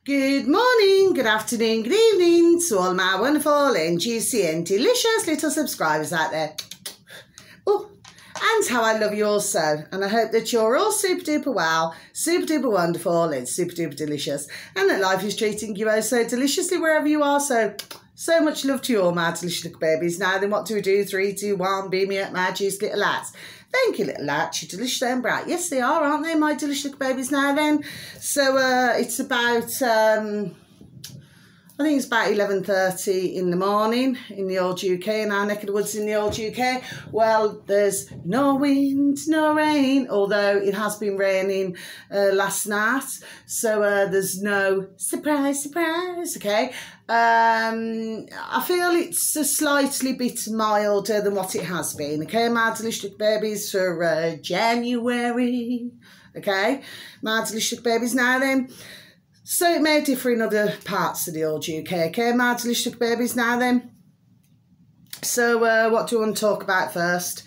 Good morning, good afternoon, good evening to all my wonderful and juicy and delicious little subscribers out there. Oh, and how I love you also. And I hope that you're all super duper well, super duper wonderful and super duper delicious. And that life is treating you oh so deliciously wherever you are. So much love to you all, my delicious little babies. Now then, what do we do? 3, 2, 1, beam me up, my juicy little lads. Thank you, little lads. You're delicious and bright. Yes, they are, aren't they, my delicious little babies now then? So it's about, I think it's about 11:30 in the morning in the old UK, in our neck of the woods in the old UK. Well, there's no wind, no rain, although it has been raining last night. So there's no surprise, okay? I feel it's a slightly bit milder than what it has been, okay, my delicious babies, for January, okay, my delicious babies now then. So it may differ in other parts of the old UK, okay, my delicious babies now then. So what do I want to talk about first?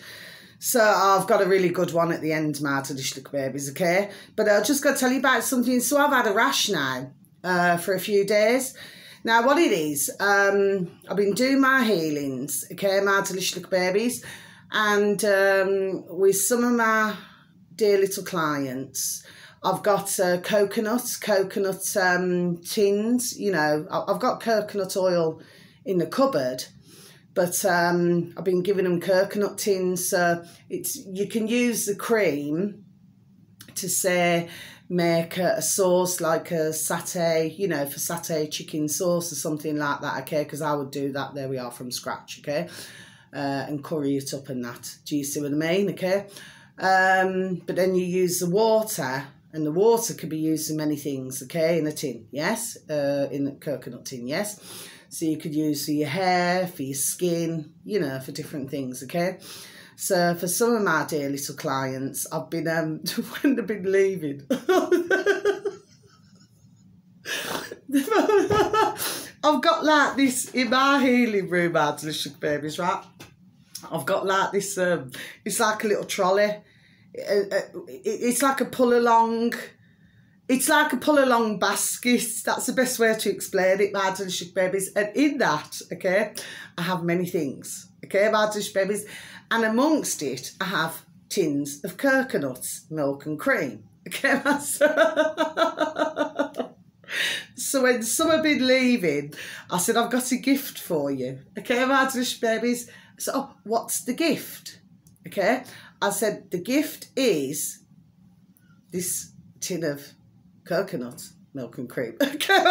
So I've got a really good one at the end, my delicious babies, okay, but I've just got to tell you about something. So I've had a rash now for a few days. Now, what it is, I've been doing my healings, okay, my delicious little babies, and with some of my dear little clients, I've got coconut tins, you know, I've got coconut oil in the cupboard, but I've been giving them coconut tins. You can use the cream to say, make a sauce like a satay, you know, for satay chicken sauce or something like that, okay, because I would do that, there we are, from scratch, okay, and curry it up and that. Do you see what I mean, okay? But then you use the water, and the water could be used in many things, okay, in a tin, yes, in a coconut tin, yes. So you could use for your hair, for your skin, you know, for different things, okay? So for some of my dear little clients, I've been, when they've been leaving, I've got like this, in my healing room, my delicious babies, right? I've got like this, it's like a little trolley. It's like a pull-along, it's like a pull-along basket. That's the best way to explain it, my delicious babies. And in that, okay, I have many things, okay, my delicious babies. And amongst it, I have tins of coconuts, milk and cream. Okay, so when some have been leaving, I said, I've got a gift for you. Okay, my delicious babies. So, oh, what's the gift? Okay, I said, the gift is this tin of coconut, milk and cream. Okay.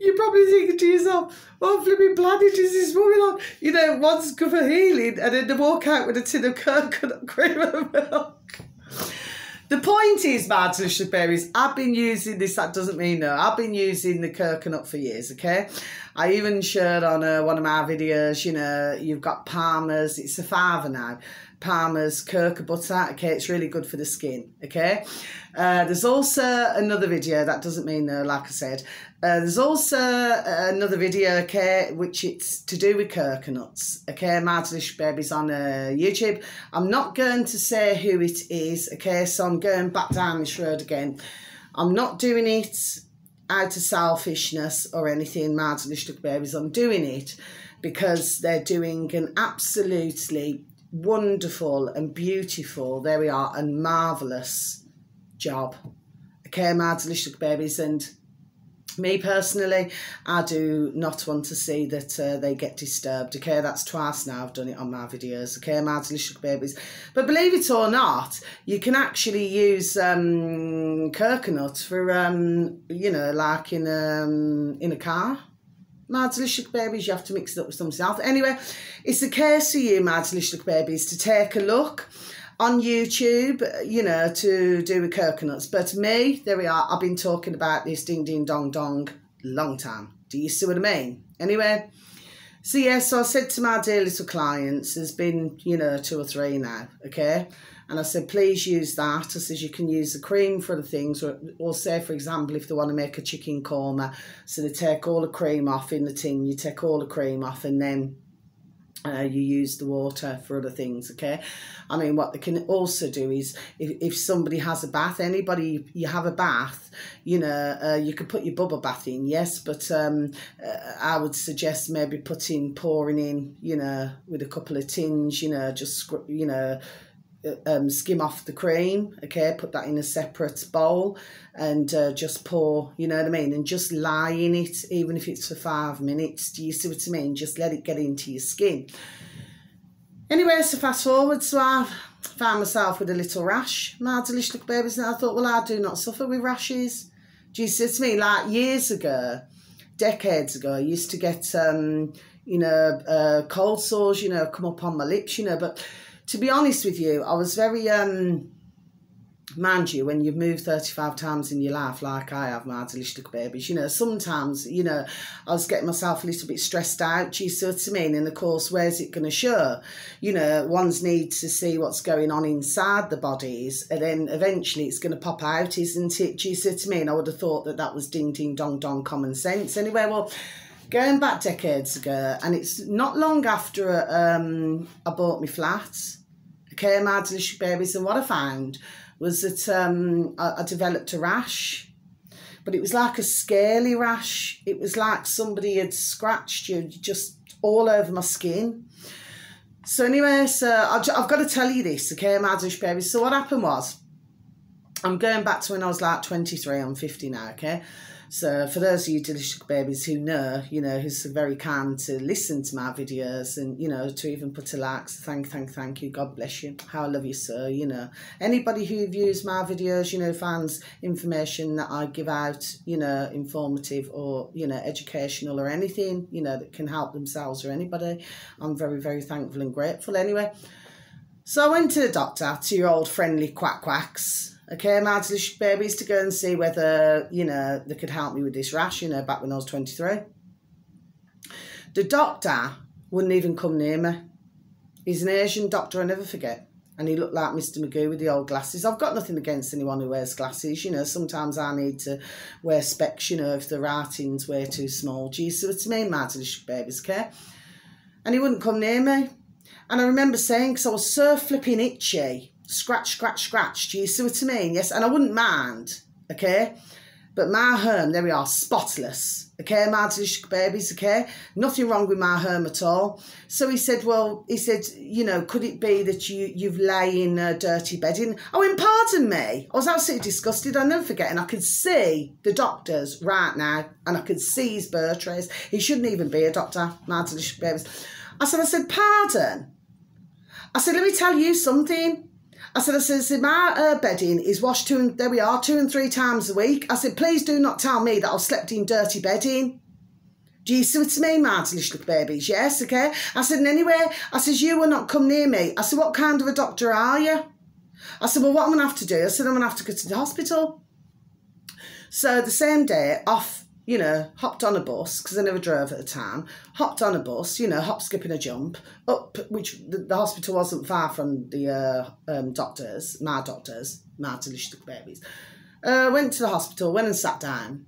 You're probably thinking to yourself, what flipping planet is this woman on? You know, one's good for healing, and then they walk out with a tin of coconut cream and milk. The point is, my delicious berries, I've been using this, that doesn't mean no, I've been using the coconut for years, okay? I even shared on one of my videos, you know, you've got Palmer's, it's a $5 now, Palmer's cocoa butter, okay, it's really good for the skin, okay? There's also another video, that doesn't mean no, like I said. There's also another video, okay, which it's to do with coconuts, okay, my delicious babies, on YouTube. I'm not going to say who it is, okay, so I'm going back down this road again. I'm not doing it out of selfishness or anything, my delicious babies. I'm doing it because they're doing an absolutely wonderful and beautiful, there we are, and marvellous job, okay, my delicious babies. And me personally, I do not want to see that they get disturbed, okay? That's twice now I've done it on my videos, okay, my delicious babies. But believe it or not, you can actually use coconut for, you know, like in a car. My delicious babies, you have to mix it up with something else. Anyway, it's the case for you, my delicious babies, to take a look on YouTube, you know, to do with coconuts. But me, there we are, I've been talking about this ding ding dong dong long time. Do you see what I mean? Anyway, so yeah, so I said to my dear little clients, there's been, you know, 2 or 3 now, okay? And I said, please use that. I said, you can use the cream for the things, or say, for example, if they want to make a chicken korma, so they take all the cream off in the tin, you take all the cream off, and then You use the water for other things, okay? I mean, what they can also do is, if somebody has a bath, anybody, you have a bath, you know, you could put your bubble bath in, yes, but I would suggest maybe pouring in, you know, with a couple of tins, you know, just, you know, skim off the cream, okay, put that in a separate bowl and just pour, you know what I mean, and just lie in it, even if it's for 5 minutes. Do you see what I mean? Just let it get into your skin. Anyway, so fast forward, so I found myself with a little rash, my delicious little babies, and I thought, well, I do not suffer with rashes. Do you see what I mean? Like years ago, decades ago, I used to get you know, cold sores, you know, come up on my lips, you know, but to be honest with you, I was very, mind you, when you've moved 35 times in your life, like I have, my delicious little babies, you know, sometimes, you know, I was getting myself a little bit stressed out, do you see what I mean? And of course, where's it going to show? You know, one's need to see what's going on inside the bodies, and then eventually it's going to pop out, isn't it? Do you see what I mean? I would have thought that that was ding, ding, dong, dong, common sense. Anyway, well, going back decades ago, and it's not long after I bought my flat, okay, my delicious babies, and what I found was that I developed a rash, but it was like a scaly rash. It was like somebody had scratched you just all over my skin. So anyway, so I've got to tell you this, okay, my delicious babies. So what happened was, I'm going back to when I was like 23, I'm 50 now, okay? So for those of you delicious babies who know, you know, who's very kind to listen to my videos and, you know, to even put a like, so thank you, God bless you, how I love you, sir, you know. Anybody who views my videos, you know, finds information that I give out, you know, informative or, you know, educational or anything, you know, that can help themselves or anybody, I'm very, very thankful and grateful. Anyway, so I went to the doctor, to your old friendly quacks, okay, my delicious babies, to go and see whether, you know, they could help me with this rash, you know, back when I was 23. The doctor wouldn't even come near me. He's an Asian doctor, I'll never forget. And he looked like Mr. Magoo with the old glasses. I've got nothing against anyone who wears glasses, you know, sometimes I need to wear specs, you know, if the writing's way too small. Do you see what I mean, my delicious babies, okay? And he wouldn't come near me. And I remember saying, because I was so flipping itchy, scratch, scratch, scratch, do you see what I mean? Yes, and I wouldn't mind, okay? But my home, there we are, spotless, okay, my delicious babies, okay? Nothing wrong with my home at all. So he said, well, you know, could it be that you've lay in dirty bedding? I went, pardon me. I was absolutely disgusted, I'll never forget, and I could see the doctors right now, and I could see his birth trays. He shouldn't even be a doctor, my delicious babies. I said, pardon? I said, let me tell you something. I said, my bedding is washed 2 and 3 times a week. I said, please do not tell me that I've slept in dirty bedding. Do you see what I mean, my delicious little babies? Yes, okay. I said, and anyway, I said, you will not come near me. I said, what kind of a doctor are you? I said, well, what I'm going to have to do? I said, I'm going to have to go to the hospital. So the same day, off, you know, hopped on a bus, because I never drove at the time, hopped on a bus, you know, hop, skip and a jump, up, which the hospital wasn't far from the doctors, my delicious little babies. Went to the hospital, went and sat down.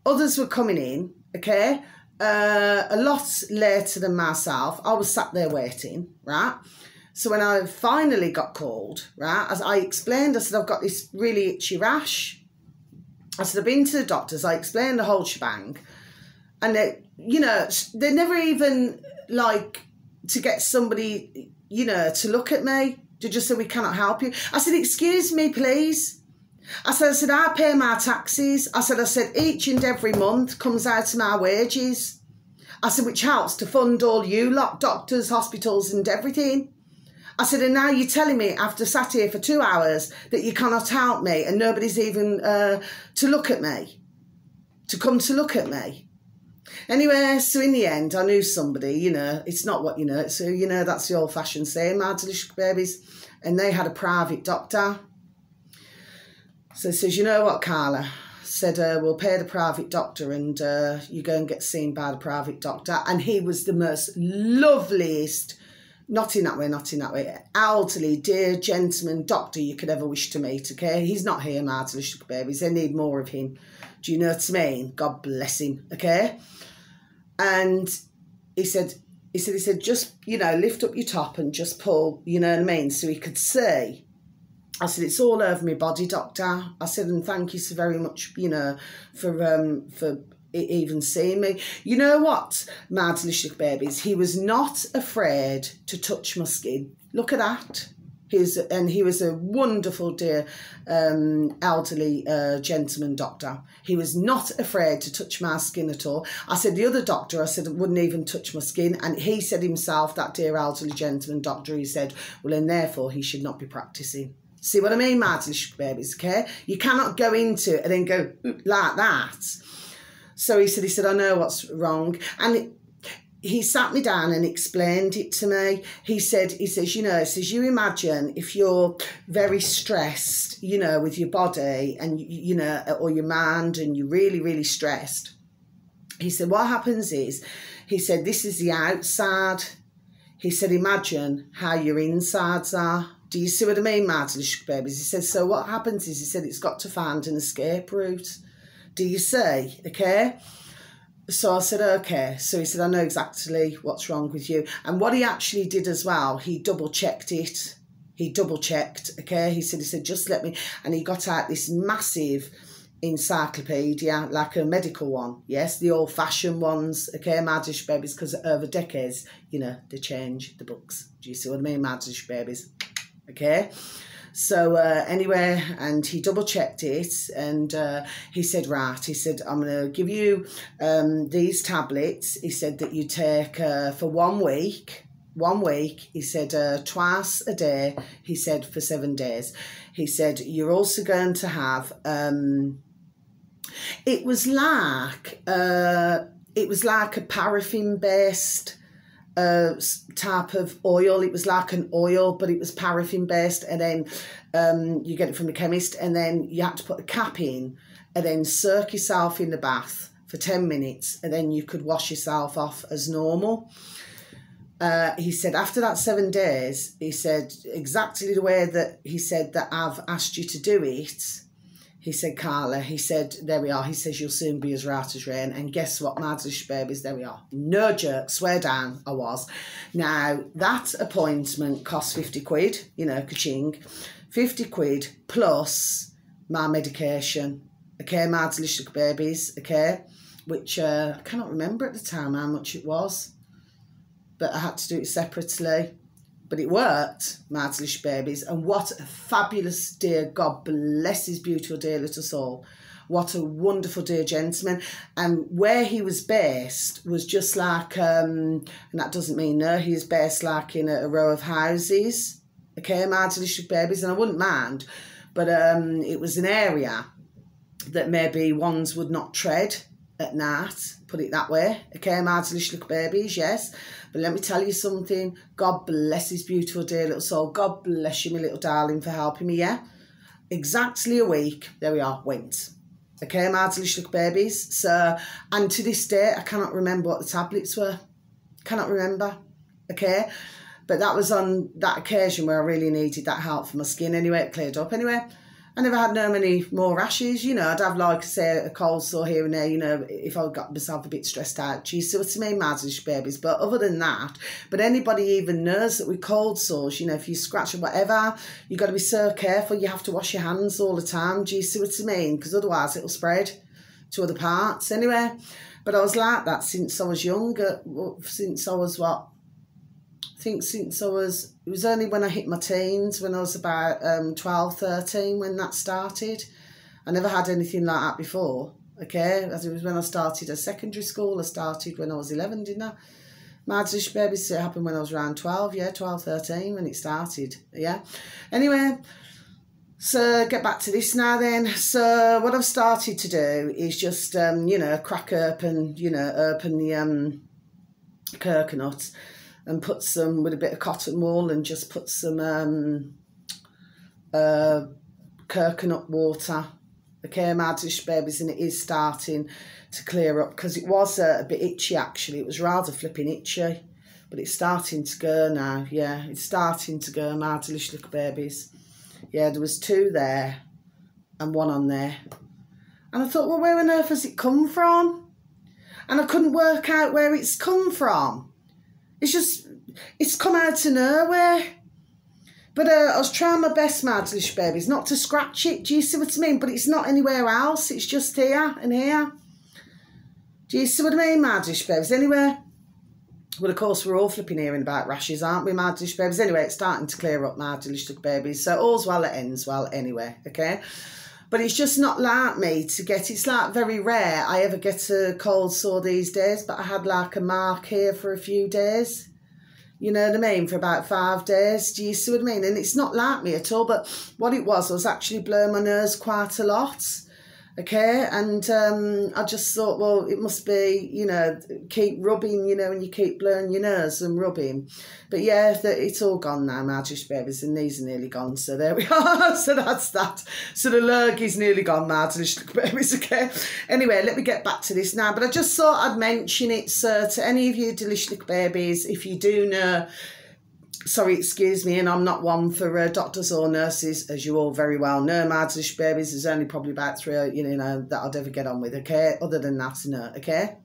Others were coming in, okay, a lot later than myself. I was sat there waiting, right? So when I finally got called, right, as I explained, I said, I've got this really itchy rash. I said, I've been to the doctors, I explained the whole shebang, and they, you know, they never even, like, to get somebody, you know, to look at me, to just say, we cannot help you. I said, excuse me, please. I said, I pay my taxes. I said, each and every month comes out of my wages. I said, which helps to fund all you lot, doctors, hospitals and everything. I said, and now you're telling me after sat here for 2 hours that you cannot help me and nobody's even to look at me, to come to look at me. Anyway, so in the end, I knew somebody, you know, it's not what you know. So, you know, that's the old-fashioned saying, my delicious babies. And they had a private doctor. So he says, you know what, Carla? Said, we'll pay the private doctor and you go and get seen by the private doctor. And he was the most loveliest, not in that way, elderly, dear gentleman doctor you could ever wish to meet, okay? He's not here, my delicious babies. They need more of him. Do you know what I mean? God bless him, okay? And he said, he said, just, you know, lift up your top and just pull, you know what I mean, so he could see. I said, it's all over my body, doctor. I said, and thank you so very much, you know, for even seeing me. You know what, my delicious babies, he was not afraid to touch my skin. Look at that. He was a wonderful, dear, elderly gentleman doctor. He was not afraid to touch my skin at all. I said, the other doctor, I said, wouldn't even touch my skin. And he said himself, that dear elderly gentleman doctor, he said, well, and therefore he should not be practising. See what I mean, my delicious babies, okay? You cannot go into it and then go like that. So he said, I know what's wrong. And he sat me down and explained it to me. He says, you know, you imagine if you're very stressed, you know, with your body and, you know, or your mind, and you're really, really stressed. He said, what happens is, he said, this is the outside. He said, imagine how your insides are. Do you see what I mean, my delicious babies? He said, so what happens is, he said, it's got to find an escape route. Do you see? Okay. So I said, okay. So he said, I know exactly what's wrong with you. And what he actually did as well, he double-checked it. He double-checked, okay? He said, just let me... And he got out this massive encyclopedia, like a medical one, yes? The old-fashioned ones, okay, my dish babies, because over decades, you know, they change the books. Do you see what I mean, my dish babies? Okay? So anyway, and he double-checked it, and he said, right, he said, I'm going to give you these tablets. He said that you take for 1 week, he said twice a day, he said for 7 days. He said, you're also going to have, it was like a paraffin-based type of oil. It was like an oil, but it was paraffin based, and then you get it from the chemist, and then you had to put a cap in and then soak yourself in the bath for 10 minutes, and then you could wash yourself off as normal. He said after that 7 days, he said exactly the way that he said that I've asked you to do it. He said, Carla, he said, there we are. He says, you'll soon be as right as rain. And guess what, my delicious babies, there we are. No jerk, swear down, I was. Now, that appointment cost 50 quid, you know, ka-ching. 50 quid plus my medication, okay, my delicious babies, okay, which I cannot remember at the time how much it was, but I had to do it separately. But it worked, my delicious babies. And what a fabulous dear, God bless his beautiful dear little soul. What a wonderful dear gentleman. And where he was based was just like, and that doesn't mean no, he was based like in a row of houses. Okay, my delicious babies. And I wouldn't mind. But it was an area that maybe ones would not tread at night, put it that way. Okay, my delicious little babies, yes. But let me tell you something. God bless his beautiful dear little soul. God bless you, my little darling, for helping me, yeah? Exactly a week, there we are, went. Okay, my delicious little babies. So, and to this day, I cannot remember what the tablets were. Cannot remember, okay? But that was on that occasion where I really needed that help for my skin anyway. It cleared up anyway. I never had no many more rashes, you know. I'd have, like, say, a cold sore here and there, you know, if I got myself a bit stressed out. Geez, so it's me, my babies. But other than that, but anybody even knows that with cold sores, you know, if you scratch or whatever, you got to be so careful. You have to wash your hands all the time. Do you see what I mean? Because otherwise it'll spread to other parts. Anyway, but I was like that since I was younger, since I was what? I think since I was, it was only when I hit my teens, when I was about 12, 13, when that started. I never had anything like that before, okay? As it was when I started at secondary school. I started when I was 11, didn't I? My babies, it happened when I was around 12, yeah, 12, 13, when it started, yeah? Anyway, so get back to this now then. So what I've started to do is just, you know, crack open, you know, open the coconuts, and put some, with a bit of cotton wool, and just put some coconut water. Okay, my babies, and it is starting to clear up, because it was a bit itchy actually. It was rather flipping itchy, but it's starting to go now. Yeah, it's starting to go, my delicious little babies. Yeah, there was 2 there and 1 on there. And I thought, well, where on earth has it come from? And I couldn't work out where it's come from. it's come out of nowhere. But I was trying my best, my delicious babies, not to scratch it. Do you see what I mean? But it's not anywhere else. It's just here and here. Do you see what I mean, my delicious babies? Anyway, well, of course, we're all flipping hearing about rashes, aren't we, my delicious babies? Anyway, it's starting to clear up, my delicious babies. So all's well that ends well anyway, okay? But it's just not like me to get, it's like very rare I ever get a cold sore these days, but I had like a mark here for a few days. You know what I mean? For about 5 days. Do you see what I mean? And it's not like me at all. But what it was, I was actually blowing my nose quite a lot. Okay? And I just thought, well, it must be, you know, keep rubbing, you know, when you keep blowing your nose and rubbing. But yeah, it's all gone now, my delicious babies. And these are nearly gone. So there we are. So that's that. So the lurgy's nearly gone, my delicious babies. Okay? Anyway, let me get back to this now. But I just thought I'd mention it, sir, to any of you delicious babies, if you do know. Sorry, excuse me, and I'm not one for doctors or nurses, as you all very well know. My delicious babies, there's only probably about 3, you know, that I'd ever get on with, okay? Other than that, no, okay?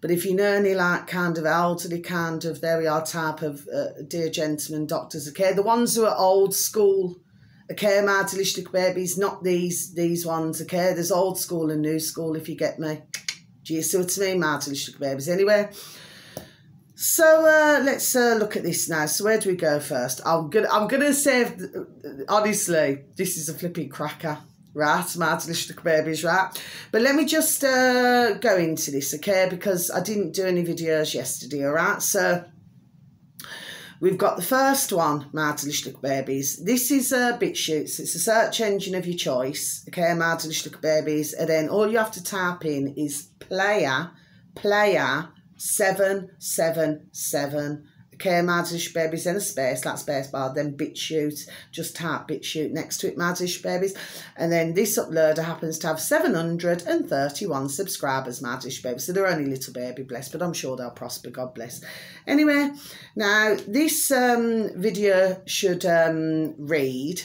But if you know any, like, kind of elderly, kind of, there we are, type of dear gentlemen doctors, okay? The ones who are old school, okay, my delicious babies, not these ones, okay? There's old school and new school, if you get me. Do you see what I mean, my delicious babies? Anyway, so let's look at this now. So where do we go first? I'm gonna say, honestly, this is a flipping cracker, right? My delicious babies, right? But let me just go into this, okay? Because I didn't do any videos yesterday, all right? So we've got the first one, my delicious babies. This is BitChute. It's a search engine of your choice, okay, my delicious babies. And then all you have to type in is player 777, okay, my delicious babies, then a space, that space bar, then BitChute, just type BitChute next to it, my delicious babies, and then this uploader happens to have 731 subscribers, my delicious babies, so they're only little baby, bless, but I'm sure they'll prosper, God bless. Anyway, now this video should read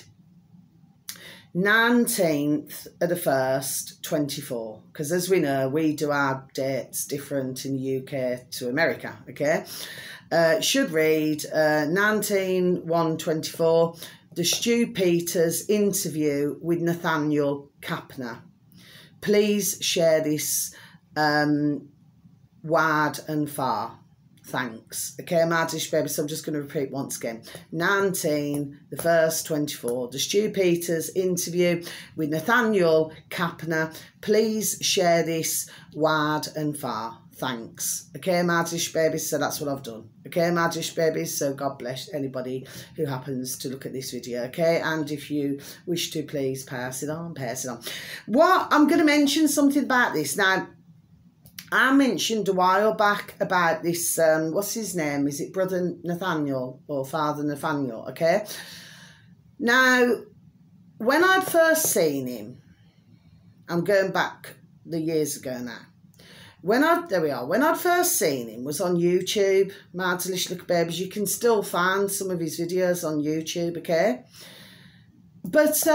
19th of the 1st, 24, because as we know, we do our dates different in the UK to America, okay? Should read 19/1/24, the Stu Peters interview with Nathaniel Kapner. Please share this wide and far. Thanks. Okay, my delicious baby, so I'm just going to repeat once again. 19/1/24, the Stu Peters interview with Nathaniel Kapner. Please share this wide and far. Thanks. Okay, my delicious babies, so that's what I've done. Okay, my delicious babies, so God bless anybody who happens to look at this video, okay? And if you wish to, please pass it on, pass it on. What, I'm going to mention something about this. Now, I mentioned a while back about this, what's his name? Is it Brother Nathaniel or Father Nathaniel, okay? Now, when I'd first seen him, I'm going back the years ago now. There we are. When I'd first seen him was on YouTube, my delicious little babies. You can still find some of his videos on YouTube, okay? But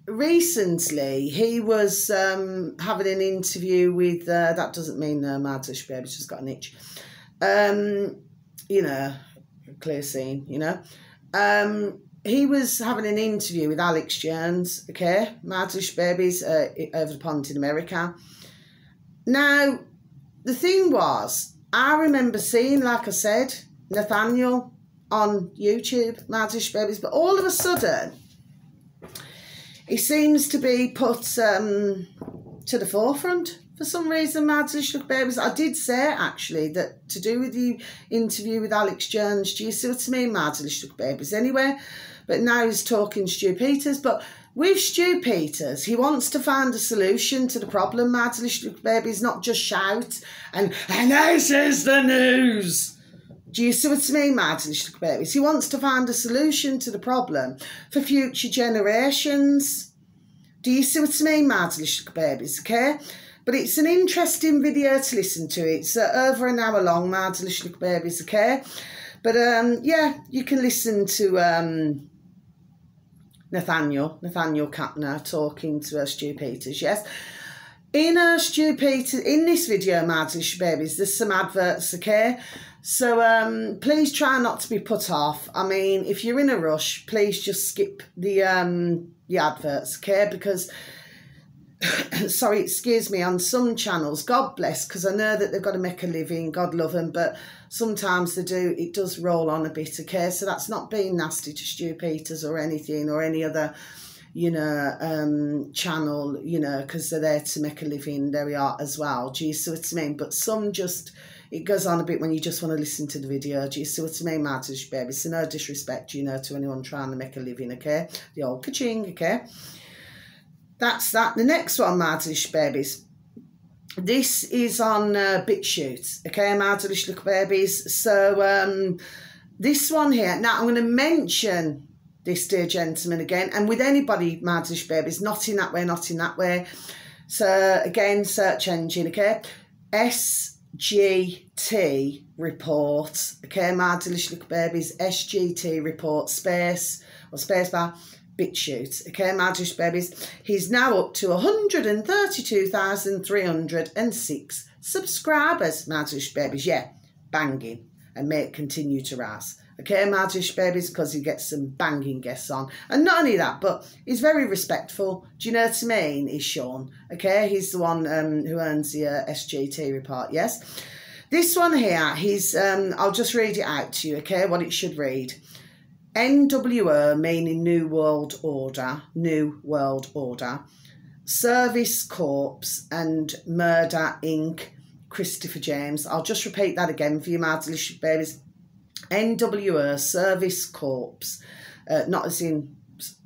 recently he was having an interview with, that doesn't mean my delicious baby's just got an itch. You know, clear scene, you know. He was having an interview with Alex Jones, okay, my delicious babies, over the pond in America. Now, the thing was, I remember seeing, like I said, Nathaniel on YouTube, my delicious babies, but all of a sudden, he seems to be put to the forefront for some reason, my delicious babies. I did say, actually, that to do with the interview with Alex Jones, do you see what I mean, my delicious babies? Anyway, but now he's talking Stu Peters, but with Stu Peters, he wants to find a solution to the problem, my delicious babies, not just shout and this is the news. Do you see what I mean, my delicious babies? He wants to find a solution to the problem for future generations. Do you see what I mean, my delicious babies, okay? But it's an interesting video to listen to. It's over an hour long, my delicious babies, okay? But, yeah, you can listen to Nathaniel Kapner talking to Stu Peters, yes? In Stu Peters, in this video, my delicious babies, there's some adverts, okay? So please try not to be put off. I mean, if you're in a rush, please just skip the adverts, okay? Because, sorry, excuse me, on some channels, God bless, because I know that they've got to make a living, God love them, but sometimes it does roll on a bit, okay? So that's not being nasty to Stu Peters or anything, or any other, you know, channel, you know, because they're there to make a living. There we are as well. Do you see what I mean? But some just, it goes on a bit when you just want to listen to the video. Do you see what I mean, my baby? So no disrespect, you know, to anyone trying to make a living, okay? The old ka-ching, okay? That's that. The next one, my babies. This is on BitChute, okay, my delicious little babies. So this one here, now I'm going to mention this dear gentleman again, and with anybody, my delicious babies, not in that way, not in that way. So again, search engine, okay, SGT report, okay, my delicious little babies, SGT report, space or spacebar, BitChute, okay, my delicious babies. He's now up to 132,306 subscribers, my delicious babies. Yeah, banging, and may it continue to rise. Okay, my delicious babies, because he gets some banging guests on. And not only that, but he's very respectful. Do you know what I mean? He's Sean. Okay, he's the one who owns the SGT report, yes? This one here, he's, I'll just read it out to you, okay, what it should read. NWO, meaning New World Order, New World Order, Service Corps and Murder Inc., Christopher James. I'll just repeat that again for you, my delicious babies. NWO, Service Corps, not as in,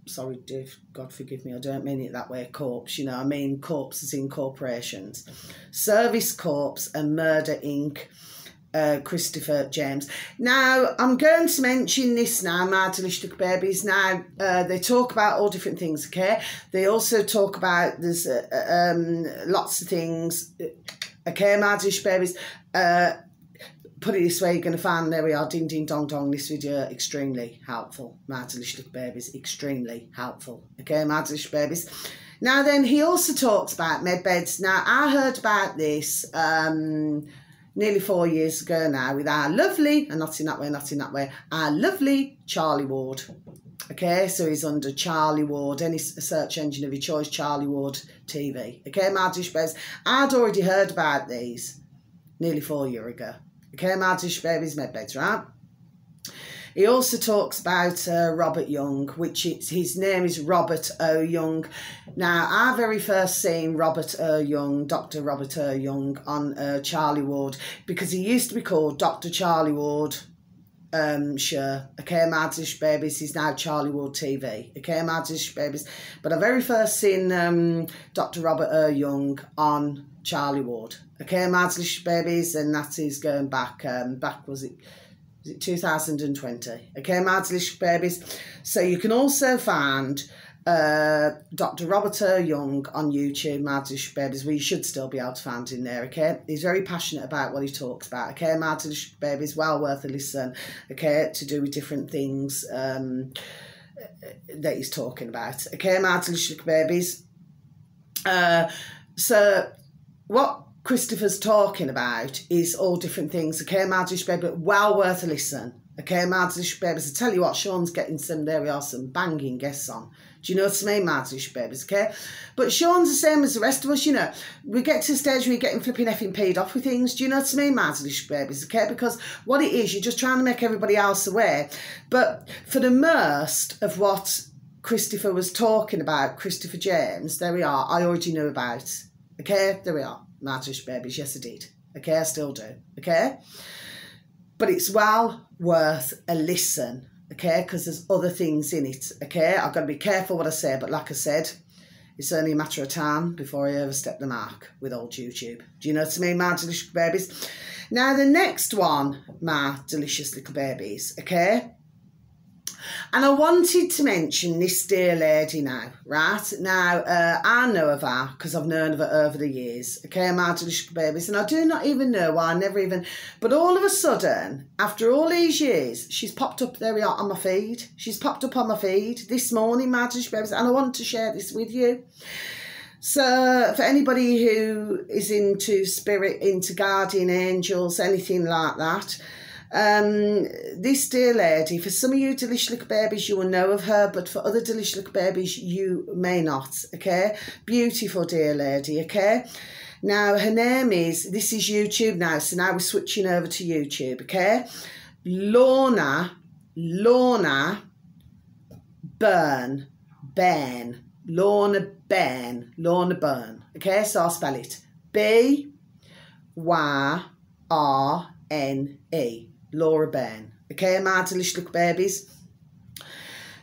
sorry, Dave, God forgive me, I don't mean it that way, corps, you know, I mean corps as in corporations. Service Corps and Murder Inc., Christopher James. Now, I'm going to mention this now, my delicious babies. Now, they talk about all different things, okay? They also talk about, there's lots of things, okay, my delicious babies. Put it this way, you're going to find, there we are, ding, ding, dong, dong, this video extremely helpful, my delicious babies, extremely helpful, okay, my delicious babies. Now then, he also talks about med beds. Now, I heard about this, nearly 4 years ago now with our lovely, and not in that way, not in that way, our lovely Charlie Ward. Okay, so he's under Charlie Ward, any search engine of your choice, Charlie Ward TV. Okay, my dish babies. I'd already heard about these nearly 4 years ago. Okay, my dish babies, med beds, right? He also talks about Robert Young, which his name is Robert O. Young. Now, I very first seen Robert O. Young, Dr. Robert O. Young, on Charlie Ward, because he used to be called Dr. Charlie Ward. Sure, okay, my dish babies, he's now Charlie Ward TV. Okay, my dish babies. But I very first seen Dr. Robert O. Young on Charlie Ward. Okay, my dish babies, and that is going back, was it 2020? Okay, my delicious babies. So you can also find Dr. Robert O. Young on YouTube, my delicious babies. We should still be able to find him there, okay? He's very passionate about what he talks about, okay, my delicious babies. Well worth a listen, okay, to do with different things that he's talking about, okay, my delicious babies. So what Christopher's talking about is all different things, okay, my delicious baby, but well worth a listen, okay, my delicious babies. I tell you what, Sean's getting some, there we are, some banging guests on. Do you know what I mean, my delicious babies, okay? But Sean's the same as the rest of us, you know. We get to the stage where you're getting flipping effing paid off with things. Do you know what I mean, my delicious babies, okay? Because what it is, you're just trying to make everybody else aware. But for the most of what Christopher was talking about, Christopher James, there we are, I already knew about, okay? There we are. My delicious babies, yes I did, okay, I still do, okay, but it's well worth a listen, okay, because there's other things in it, okay. I've got to be careful what I say, but like I said, it's only a matter of time before I overstep the mark with old YouTube. Do you know what I mean, my delicious babies? Now the next one, my delicious little babies, okay. And I wanted to mention this dear lady now, right? Now, I know of her because I've known of her over the years, okay, my delicious babies, and I do not even know why, I never even, but all of a sudden, after all these years, she's popped up, there we are, on my feed. She's popped up on my feed this morning, my delicious babies, and I want to share this with you. So, for anybody who is into spirit, into guardian angels, anything like that, This dear lady, for some of you Delish Little Babies, you will know of her, but for other Delish Little Babies, you may not, okay? Beautiful dear lady, okay? Now, her name is, this is YouTube now, so now we're switching over to YouTube, okay? Lorna Byrne, Lorna Byrne, okay? So I'll spell it. B-Y-R-N-E, Laura Byrne, okay, my Delish Little Babies.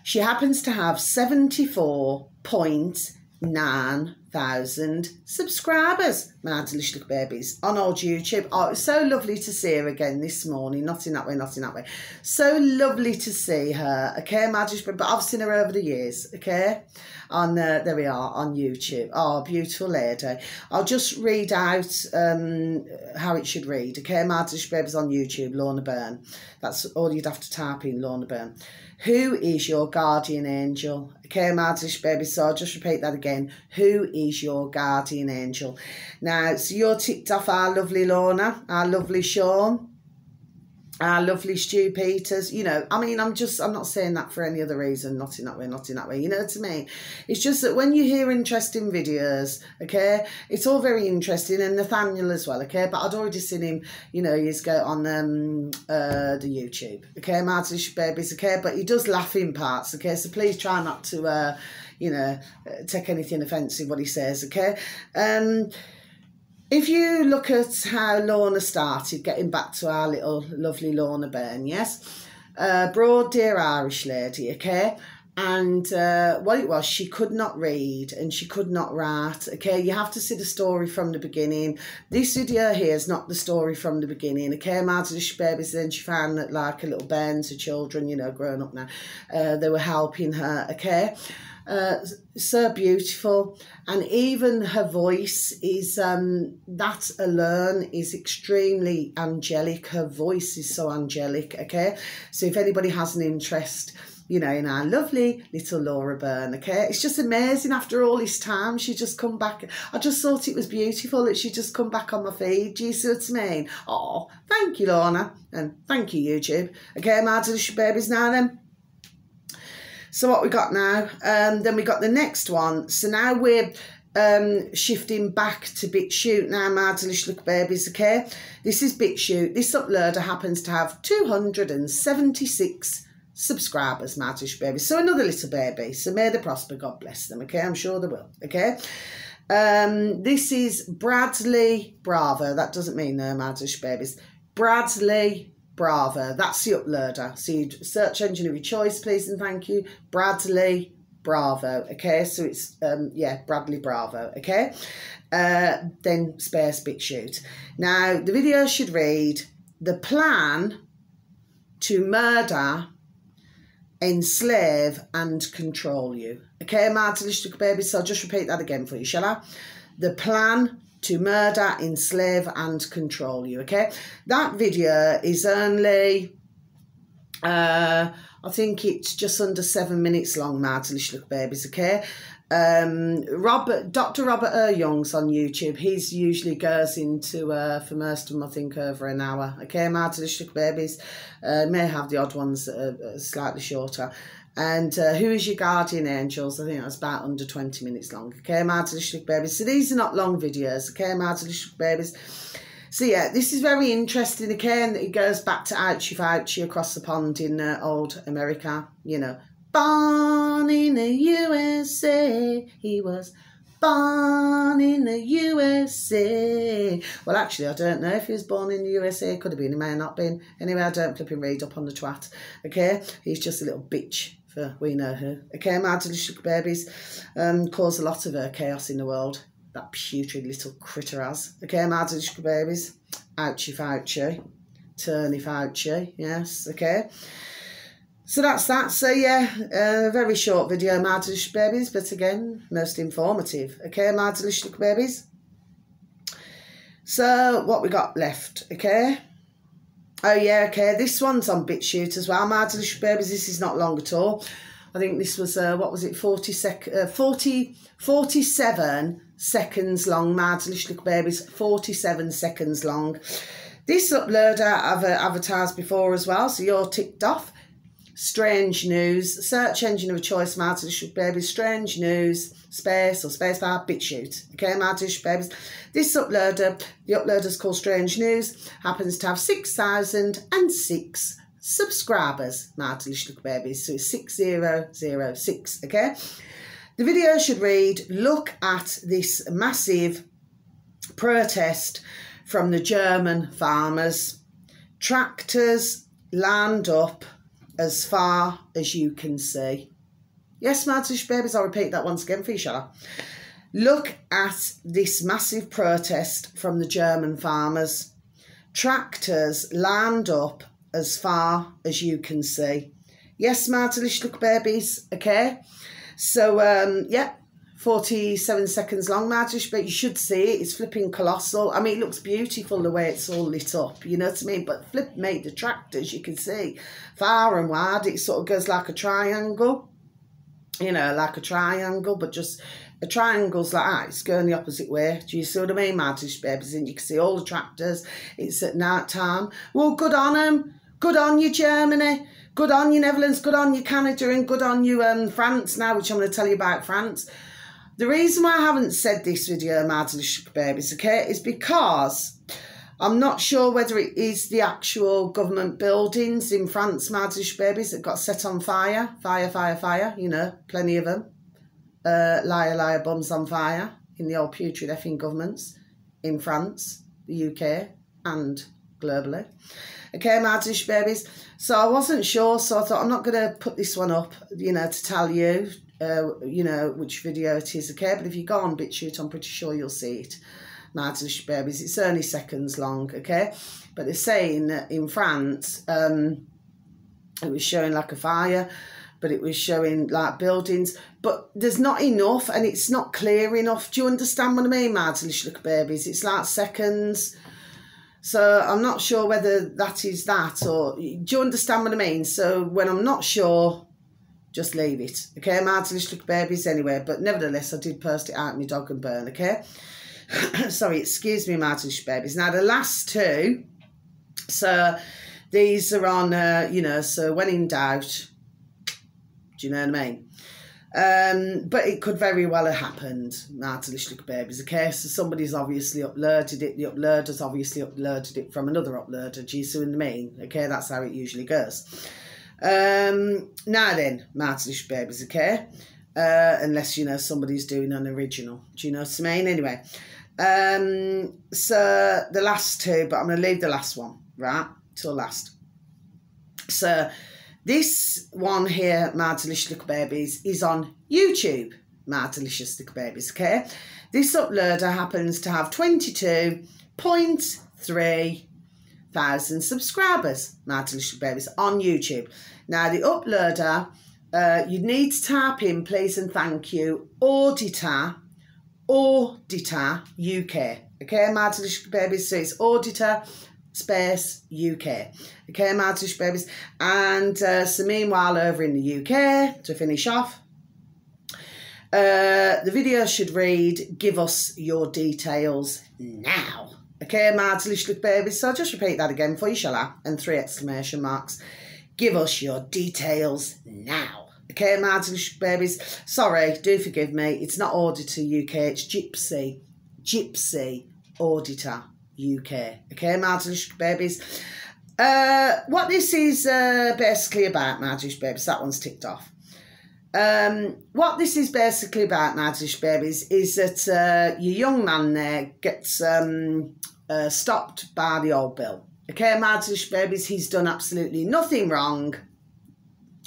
She happens to have 74,900 subscribers, my Delish Little Babies, on old YouTube. Oh, it was so lovely to see her again this morning. Not in that way. So lovely to see her, okay, my Delish Babies. But I've seen her over the years, okay, on there we are, on YouTube. Oh, beautiful lady. I'll just read out how it should read, okay, my Delish Babies on YouTube, Lorna Byrne. That's all you'd have to type in, Lorna Byrne. Who is your guardian angel? Okay, my Delish Babies, so I'll just repeat that again. Who is your guardian angel? Now, so you're ticked off our lovely Lorna, our lovely Sean, our lovely Stu Peters. You know, I mean, I'm not saying that for any other reason. Not in that way. You know what I mean? It's just that when you hear interesting videos, okay, it's all very interesting, and Nathaniel as well, okay. But I'd already seen him, you know, years ago on the YouTube, okay, my Delish Babies, okay. But he does laugh in parts, okay. So please try not to, you know, take anything offensive what he says, okay. If you look at how Lorna started, getting back to our little lovely Lorna Byrne, yes, broad, dear Irish lady, okay, and what it was, she could not read and she could not write, okay. You have to see the story from the beginning. This video here is not the story from the beginning, okay, my Delish Babies. Then she found that, like, a little bairns of children, you know, grown up now, they were helping her, okay. So beautiful, and even her voice is that alone is extremely angelic. Her voice is so angelic, okay. So if anybody has an interest, you know, in our lovely little Laura Byrne, okay, it's just amazing. After all this time, she just come back. I just thought it was beautiful that she just come back on my feed. Do you see what I mean? Oh, thank you, Lorna, and thank you, YouTube. Okay, my Delish Babies now then. So what we got now, then we got the next one. So now we're shifting back to BitChute now, my Delish Little Babies, okay? This is BitChute. This uploader happens to have 276 subscribers, my Delish Babies. So another little baby. So may they prosper, God bless them, okay? I'm sure they will, okay? This is Bradley Bravo. That doesn't mean no, my Delish Babies. Bradley Bravo, that's the uploader. So you search engine of your choice, please and thank you. Bradley Bravo, okay. So it's yeah, Bradley Bravo, okay. Then space BitChute. Now the video should read: the plan to murder, enslave and control you. Okay, my Delish Little Babies. So I'll just repeat that again for you, shall I? The plan to murder, enslave and control you, okay? That video is only, I think it's just under 7 minutes long, my Delish Little Babies, okay? Dr. Robert Young's on YouTube. He's usually goes into, for most of them, I think, over an hour, okay, my Delish Little Babies? May have the odd ones that are slightly shorter. And who is your guardian angels? I think that's about under 20 minutes long. Okay, my Delish Little Babies. So these are not long videos. Okay, my Delish Little Babies. So yeah, this is very interesting. Okay, and it goes back to Ouchie Fauci across the pond in old America. You know, born in the USA. He was born in the USA. Well, actually, I don't know if he was born in the USA. Could have been. He may have not been. Anyway, I don't flip and read up on the twat. Okay, he's just a little bitch. For we know who. Okay, my Delish Little Babies cause a lot of chaos in the world. That putrid little critter has. Okay, my Delish Little Babies. Ouchie Fauci. Tony Fauci. Yes, okay. So that's that. So yeah, very short video, my Delish Babies, but again, most informative. Okay, my Delish Little Babies. So what we got left, okay? Oh yeah, okay, this one's on BitChute as well, my Delish Babies. This is not long at all. I think this was, what was it, 47 seconds long, my Delish Little Babies, 47 seconds long. This uploader I've advertised before as well, so you're ticked off. Strange News, search engine of choice, Martin Little Babies, Strange News, space or spacebar, BitChute. Okay, Martin Little Babies. This uploader, the uploader's called Strange News, happens to have 6,006 subscribers, Martin Little Babies, so it's 6006, okay? The video should read, look at this massive protest from the German farmers. Tractors land up as far as you can see. Yes, Martin Little Babies, I'll repeat that once again for you, shall I? Look at this massive protest from the German farmers. Tractors land up as far as you can see. Yes, Martin Little Babies, okay? So, yeah, 47 seconds long, Martin, but you should see it. It's flipping colossal. I mean, it looks beautiful the way it's all lit up, you know what I mean? But flip made the tractors, you can see, far and wide. It sort of goes like a triangle, you know, like a triangle, but just a triangle's like that. It's going the opposite way. Do you see what I mean, Martin Babies? And you can see all the tractors. It's at night time. Well, good on them. Good on you, Germany. Good on you, Netherlands. Good on you, Canada. And good on you, France now, which I'm going to tell you about France. The reason why I haven't said this video, Martin Little Babies, okay, is because I'm not sure whether it is the actual government buildings in France, Martin Little Babies, that got set on fire. Fire, you know, plenty of them. Liar, bums on fire in the old putrid effing governments in France, the UK, and globally. Okay, Martin Little Babies. So I wasn't sure, so I thought I'm not going to put this one up, you know, to tell you, you know, which video it is, okay? But if you go on BitChute, I'm pretty sure you'll see it, Martin Little Babies. It's only seconds long, okay? But they're saying that in France, it was showing like a fire, but it was showing like buildings. But there's not enough, and it's not clear enough. Do you understand what I mean, Martin Little Babies? It's like seconds. So I'm not sure whether that is that, or do you understand what I mean? So when I'm not sure, just leave it. Okay, Martin Little Babies anyway. But nevertheless, I did post it out, my dog and burn, okay? Sorry, excuse me, Martin Little Babies. Now, the last two, so these are on, you know, so when in doubt, do you know what I mean? But it could very well have happened, Martin Little Babies, okay? So somebody's obviously uploaded it. The uploader's obviously uploaded it from another uploader. Do you see what I mean? Okay, that's how it usually goes. Now then, Martin Little Babies, okay? Unless, you know, somebody's doing an original. Do you know what I mean? Anyway, so the last two, but I'm going to leave the last one, right, till last. So this one here, Martin Little Babies, is on YouTube, Martin Little Babies, okay? This uploader happens to have 22.3 thousand subscribers, Martin Little Babies, on YouTube. Now, the uploader, you need to type in, please and thank you, Auditor UK, okay, Martin Little Babies? So it's Auditor space UK, okay, Martin Little Babies? And so meanwhile, over in the UK, to finish off, the video should read, give us your details now. Okay, Martin Little Babies. So I'll just repeat that again for you, shall I? And 3 exclamation marks. Give us your details now. Okay, Martin Little Babies. Sorry, do forgive me. It's not Auditor UK, it's Gypsy Auditor UK. Okay, Martin Little Babies. What this is basically about, Martin Little Babies, that one's ticked off. What this is basically about, Martin Little Babies, is that your young man there gets stopped by the old bill. Okay, Martin Little Babies, he's done absolutely nothing wrong.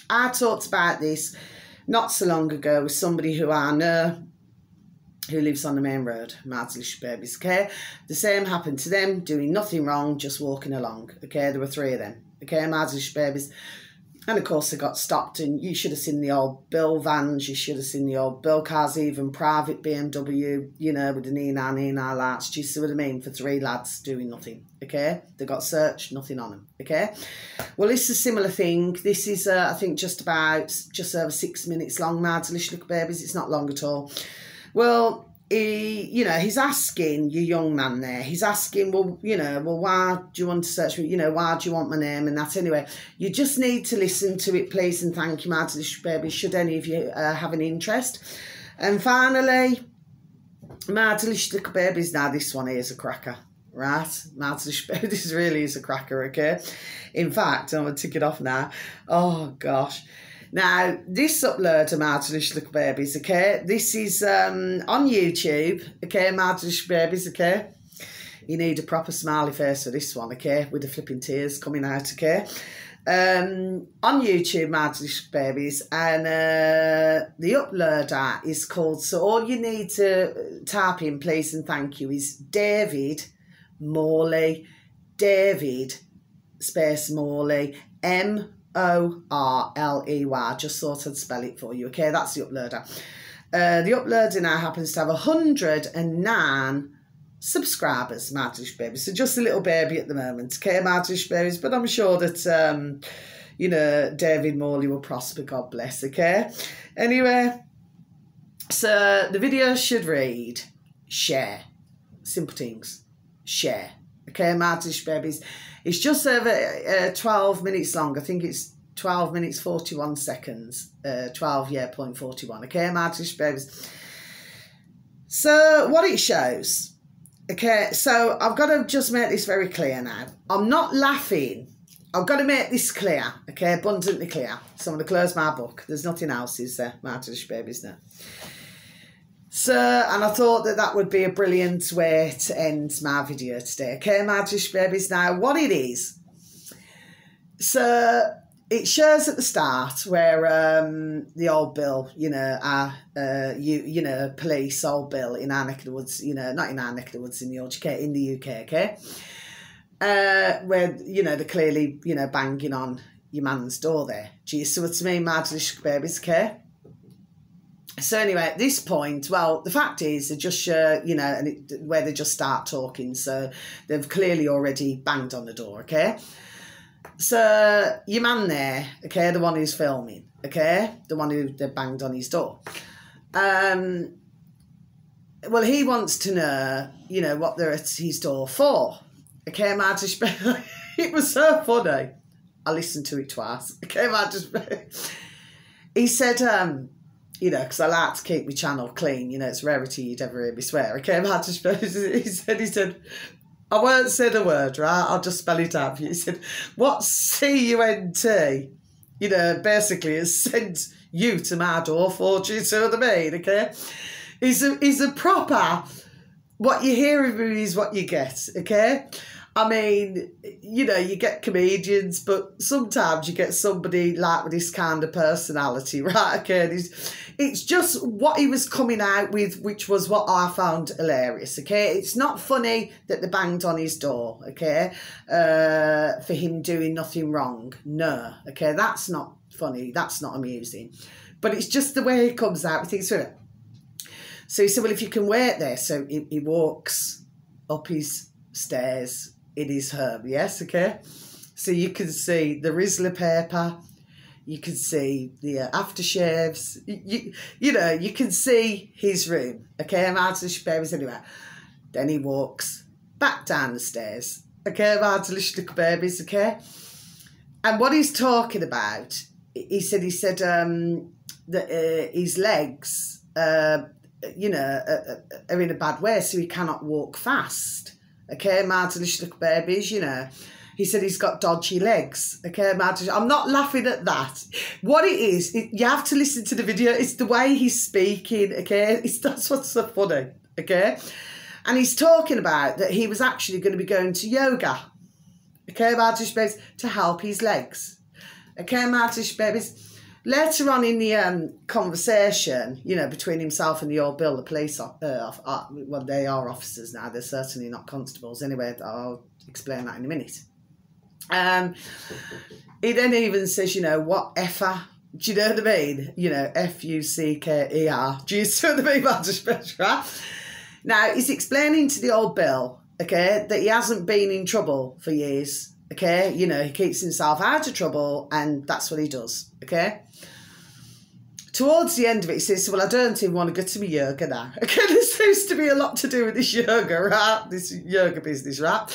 I talked about this not so long ago with somebody who I know who lives on the main road, Martin Little Babies, okay? The same happened to them, doing nothing wrong, just walking along, okay? There were 3 of them, okay, Martin Little Babies. And, of course, they got stopped, and you should have seen the old bill vans, you should have seen the old bill cars, even private BMW, you know, with the Nina lights. Do you see what I mean? For 3 lads doing nothing, okay? They got searched, nothing on them, okay? Well, it's a similar thing. This is, I think, just over 6 minutes long, Martin Little Babies. It's not long at all. Well, he's asking your young man there, he's asking, well, why do you want to search for, why do you want my name and that? Anyway, you just need to listen to it, please, and thank you, My Delicious Baby, should any of you have an interest. And finally, My Delicious Little Babies. Now, this one here is a cracker, right? My Delicious Baby, this really is a cracker, okay? In fact, I'm going to tick it off now. Oh, gosh. Now, this upload of My Delicious Little Babies, okay? This is on YouTube, okay? My Delicious Babies, okay? You need a proper smiley face for this one, okay? With the flipping tears coming out, okay? On YouTube, My Delicious Babies, and the uploader is called, so all you need to type in, please and thank you, is David Morley, David space Morley, Morley. Just thought I'd spell it for you, okay? That's the uploader. The uploader now happens to have 109 subscribers, My Delicious Babies. So just a little baby at the moment, okay, My Delicious Babies? But I'm sure that, David Morley will prosper, God bless, okay? Anyway, so the video should read, share. Simple things, share. Okay, My Delicious Babies. It's just over 12 minutes long. I think it's 12 minutes 41 seconds. 12.41. Okay, My Delicious Babies. So what it shows. Okay, so I've got to just make this very clear now. I'm not laughing. I've got to make this clear. Okay, abundantly clear. So I'm going to close my book. There's nothing else, is there, My Delicious Babies, now. So, and I thought that that would be a brilliant way to end my video today. Okay, My Delicious Babies. Now, what it is, so it shows at the start where the old Bill, police, old Bill in our neck of the woods, not in our neck of the woods, in the UK, okay? Where, they're clearly, banging on your man's door there. Geez, so it's me, My Delicious Babies, okay? So anyway, at this point, well, the fact is they just show, where they just start talking. So they've clearly already banged on the door, okay? So your man there, okay, the one who's filming, okay, the one who they banged on his door. Well, he wants to know, what they're at his door for. Okay, it was so funny. I listened to it twice. Okay, he said, because I like to keep my channel clean, it's rarity you'd ever hear me swear. Okay, he said, I won't say the word, right? I'll just spell it out for you. He said, what's C-U-N-T? Basically has sent you to my door for, do you see what I mean, okay? He's a proper, what you hear of me is what you get, okay? I mean, you get comedians, but sometimes you get somebody like with this kind of personality, right? Okay, and it's just what he was coming out with, which was what I found hilarious, okay? It's not funny that they banged on his door, okay, for him doing nothing wrong. No, okay, that's not funny. That's not amusing. But it's just the way it comes out. He thinks, so he said, well, if you can wait there. So he walks up his stairs in his home, yes, okay? So you can see the Rizzler paper, you can see the aftershaves, you can see his room, okay? My Delicious Babies, anyway. Then he walks back down the stairs, okay? My Delicious Little Babies, okay? And what he's talking about, he said that his legs, are in a bad way, so he cannot walk fast. Okay, My Delicious Little Babies, He said he's got dodgy legs. Okay, I'm not laughing at that. What it is, you have to listen to the video. It's the way he's speaking, okay? That's what's so funny, okay? And he's talking about that he was actually going to be going to yoga. Okay, My Delicious Babies, to help his legs. Okay, My Delicious Babies. Later on in the conversation, between himself and the old Bill, the police, well, they are officers now. They're certainly not constables. Anyway, I'll explain that in a minute. He then even says, what effer? Do you know what I mean? F-U-C-K-E-R. Do you see what I mean, right? Now, he's explaining to the old Bill, okay, that he hasn't been in trouble for years. Okay, he keeps himself out of trouble and that's what he does, okay? Towards the end of it, he says, well, I don't even want to go to my yoga now. Okay, seems to be a lot to do with this yoga, right? This yoga business, right?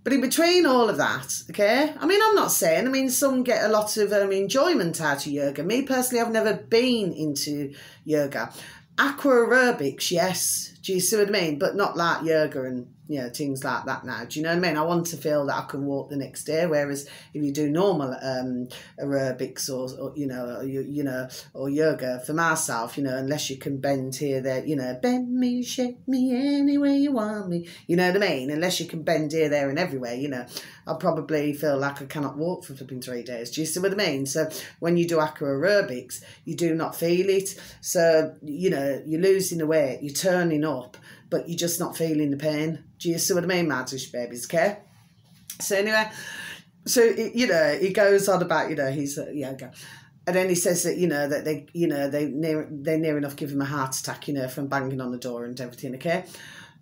But in between all of that, okay, I mean, I'm not saying, I mean, some get a lot of enjoyment out of yoga. Me personally, I've never been into yoga. Aqua aerobics, yes. Do you see what I mean? But not like yoga and, you know, things like that now. Do you know what I mean? I want to feel that I can walk the next day. Whereas if you do normal aerobics or or yoga, for myself, you know, unless you can bend here, there, you know, bend me, shake me any way you want me. You know what I mean? Unless you can bend here, there and everywhere, you know, I'll probably feel like I cannot walk for flipping 3 days. Do you see what I mean? So when you do aqua aerobics, you do not feel it. So, you know, you're losing the weight, you're turning up, but you're just not feeling the pain. Do you see what I mean, Madlish babies, okay? So anyway, so, you know, he goes on about, you know, he's yoga. And then he says that, you know, that they, you know, they're near enough give him a heart attack, you know, from banging on the door and everything, okay?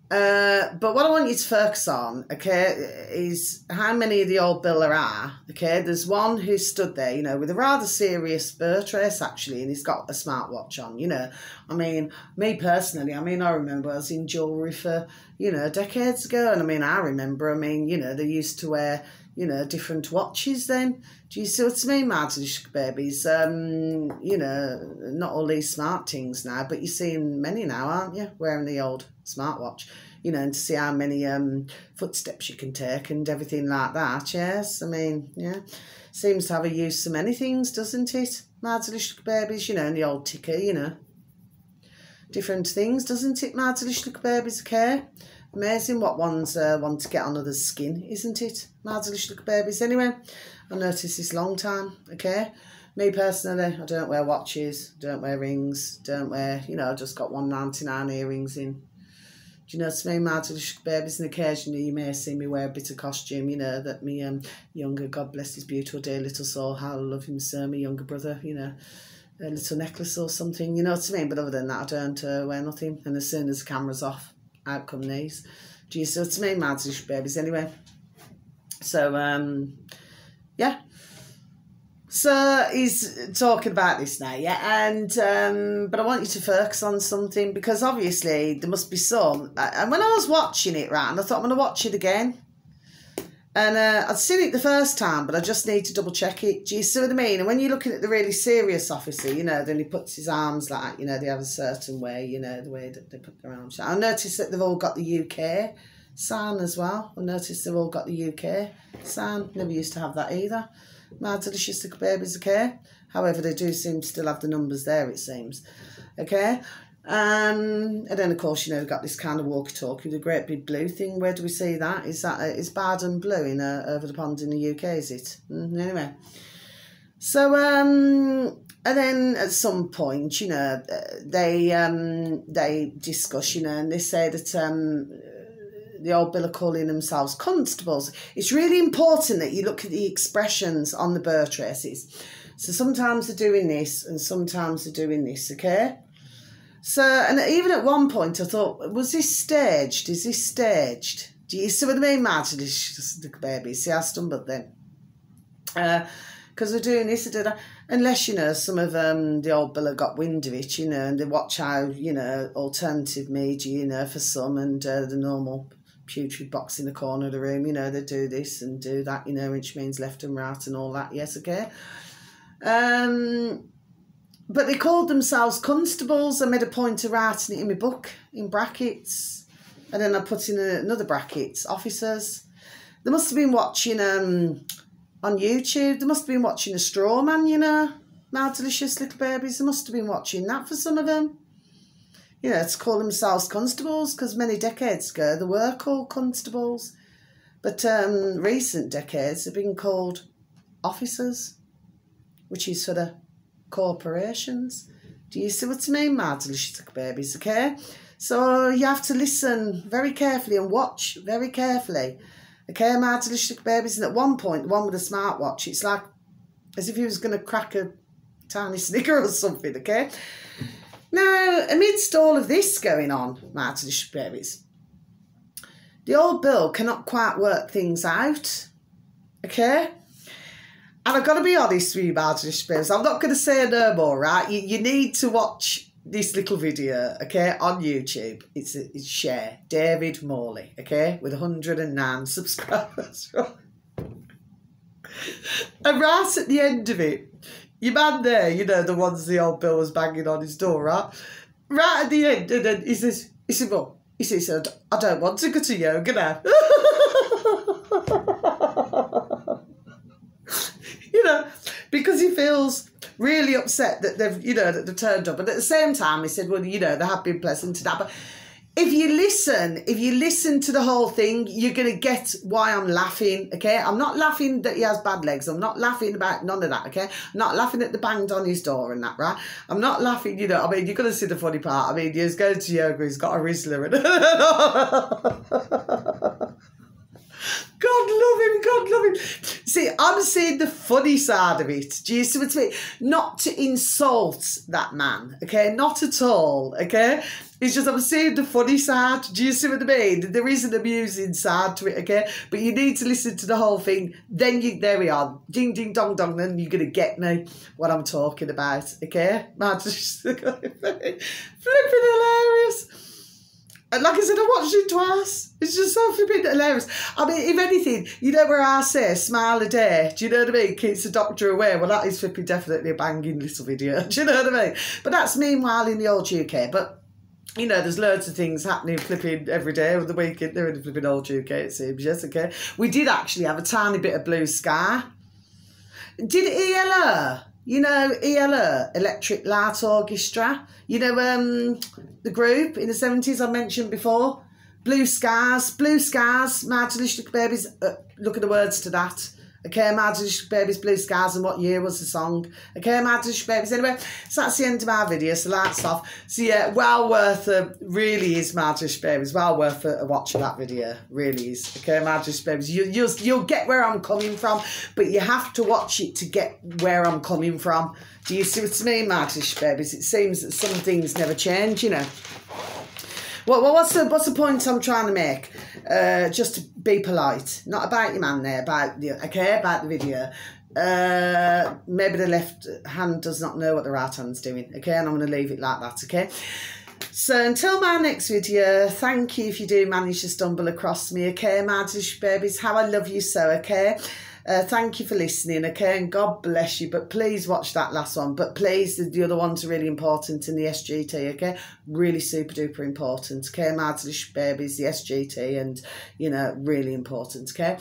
But what I want you to focus on, okay, is how many of the old bill there are, okay? There's one who stood there, you know, with a rather serious bird trace, actually, and he's got a smartwatch on, you know. I mean, me personally, I mean, I remember I was in jewellery for, you know, decades ago, and I mean, I remember, I mean, you know, they used to wear, you know, different watches then. Do you see what I mean, Madlish babies? You know, not all these smart things now, but you're seeing many now, aren't you, wearing the old smartwatch, you know, and to see how many footsteps you can take and everything like that, yes? I mean, yeah, seems to have a use for many things, doesn't it, Madlish babies, you know, and the old ticker, you know. Different things, doesn't it, Madlish babies, okay? Amazing what ones want to get on others' skin, isn't it, Madlish babies? Anyway, I've noticed this long time, okay? Me personally, I don't wear watches, don't wear rings, don't wear, you know, I just got 199 earrings in. Do you know what I mean, Madlish babies? And occasionally you may see me wear a bit of costume, you know, that me younger, God bless his beautiful dear little soul, how I love him so, my younger brother, you know, a little necklace or something, you know what I mean? But other than that, I don't wear nothing. And as soon as the camera's off, out come these. Do you see what I mean, Madlish babies? Anyway, so, yeah. So he's talking about this now, yeah, and but I want you to focus on something, because obviously there must be some. And when I was watching it, right, and I thought I'm going to watch it again, and I'd seen it the first time, but I just need to double check it. Do you see what I mean? And when you're looking at the really serious officer, you know, then he puts his arms like, you know, they have a certain way, you know, the way that they put their arms. I noticed that they've all got the UK sign as well. I noticed they've all got the UK sign. Never used to have that either. My delicious little babies, okay? However, they do seem to still have the numbers there, it seems. Okay? And then, of course, you know, we've got this kind of walkie-talkie with a great big blue thing. Where do we see that? Is that it's Bardon Blue in over the pond in the UK, is it? Anyway. So, and then at some point, you know, they discuss, you know, and they say that the old bill are calling themselves constables. It's really important that you look at the expressions on the bird traces. So sometimes they're doing this and sometimes they're doing this, okay? So, and even at one point I thought, was this staged? Is this staged? Do you see what I mean, Martin? The baby. See, I stumbled then. Because we're doing this, unless, you know, some of the old bill have got wind of it, you know, and they watch how, you know, alternative media, you know, for some, and the normal putrid box in the corner of the room, you know, they do this and do that, you know, which means left and right and all that, yes, okay. But they called themselves constables. I made a point of writing it in my book, in brackets, and then I put in another brackets, officers. They must have been watching, on YouTube, they must have been watching A Straw Man, you know, my delicious little babies, they must have been watching that for some of them. You know, to call themselves constables, because many decades ago they were called constables. But recent decades they've been called officers, which is for the corporations. Do you see what I mean, my delicious babies, okay? So you have to listen very carefully and watch very carefully, okay, my delicious babies? And at one point, the one with a smartwatch, it's like as if he was going to crack a tiny snigger or something, okay? Now, amidst all of this going on, my delicious babies, the old Bill cannot quite work things out, okay? And I've got to be honest with you, my delicious babies, I'm not going to say no more, right? You need to watch this little video, okay, on YouTube. It's share David Morley, okay, with 109 subscribers. And right at the end of it, your man there, you know, the ones the old Bill was banging on his door, right? Right at the end, and then he says, well, he says, I don't want to go to yoga now. You know, because he feels really upset that they've, you know, that they've turned up. But at the same time, he said, well, you know, they have been pleasant to that. But if you listen to the whole thing, you're going to get why I'm laughing, okay? I'm not laughing that he has bad legs. I'm not laughing about none of that, okay? I'm not laughing at the banged on his door and that, right? I'm not laughing, you know, I mean, you're going to see the funny part. I mean, he's going to yoga, he's got a Rizzler and... God love him, God love him. See, I'm seeing the funny side of it. Do you see what I mean? Not to insult that man, okay? Not at all, okay? It's just I'm seeing the funny side. Do you see what I mean? There is an amusing side to it, okay? But you need to listen to the whole thing. Then there we are. Ding, ding, dong, dong. Then you're going to get me what I'm talking about, okay? Man, just flipping hilarious. And like I said, I watched it twice. It's just so flipping hilarious. I mean, if anything, you know where I say smile a day, do you know what I mean? Keeps the doctor away. Well, that is flipping definitely a banging little video. Do you know what I mean? But that's meanwhile in the old UK. But, you know, there's loads of things happening flipping every day of the weekend. They're in the flipping old UK, it seems. Yes, okay. We did actually have a tiny bit of blue sky. Did ELO? You know, ELO, Electric Light Orchestra. You know, the group in the 70s I mentioned before. Blue Skies, My Delicious Babies. Look at the words to that. Okay, My Delicious Babies, Blue Skies, and what year was the song? Okay, My Delicious Babies. Anyway, so that's the end of my video, so lights off. So yeah, well worth, really is My Delicious Babies, well worth a watch of that video, really is. Okay, My Delicious Babies, you'll get where I'm coming from, but you have to watch it to get where I'm coming from. Do you see what I mean, My Delicious Babies? It seems that some things never change, you know. Well, what's the point I'm trying to make? Just to be polite, not about your man there, about the video. Maybe the left hand does not know what the right hand's doing. Okay, and I'm going to leave it like that. Okay. So until my next video, thank you if you do manage to stumble across me. Okay, My Delicious Babies, how I love you so. Okay. Thank you for listening, okay, and God bless you, but please watch that last one, but please, the other ones are really important in the SGT, okay, really super duper important, okay, My Delicious Babies, the SGT, and, you know, really important, okay,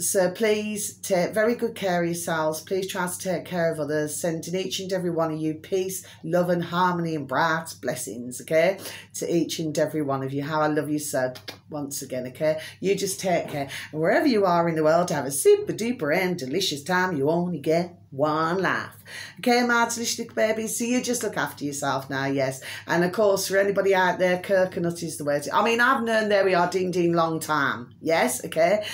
so please take very good care of yourselves, please try to take care of others, sending each and every one of you peace, love and harmony and bright blessings, okay, to each and every one of you, how I love you so, once again, okay, you just take care, and wherever you are in the world, have a super duper and delicious time. You only get one life. Okay, My Delicious Babies, so you just look after yourself now, yes. And of course, for anybody out there, Kirknut is the way to... I mean, I've known There We Are Ding Ding long time, yes, okay.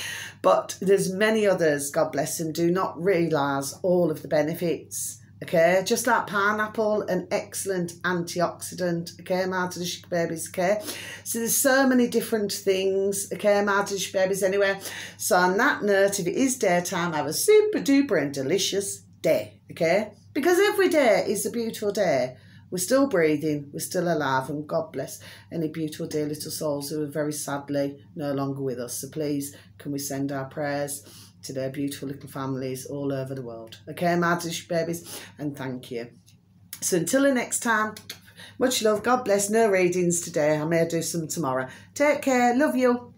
But there's many others, God bless them, do not realise all of the benefits. Okay, just like pineapple, an excellent antioxidant, okay, My Delicious Babies, okay. So there's so many different things, okay, My Delicious Babies, anyway. So on that note, if it is daytime, have a super duper and delicious day, okay. Because every day is a beautiful day. We're still breathing, we're still alive, and God bless any beautiful dear little souls who are very sadly no longer with us. So please, can we send our prayers to their beautiful little families all over the world. Okay, My Delicious Babies, and thank you. So until the next time, much love, God bless. No readings today, I may do some tomorrow. Take care, love you.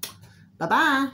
Bye-bye.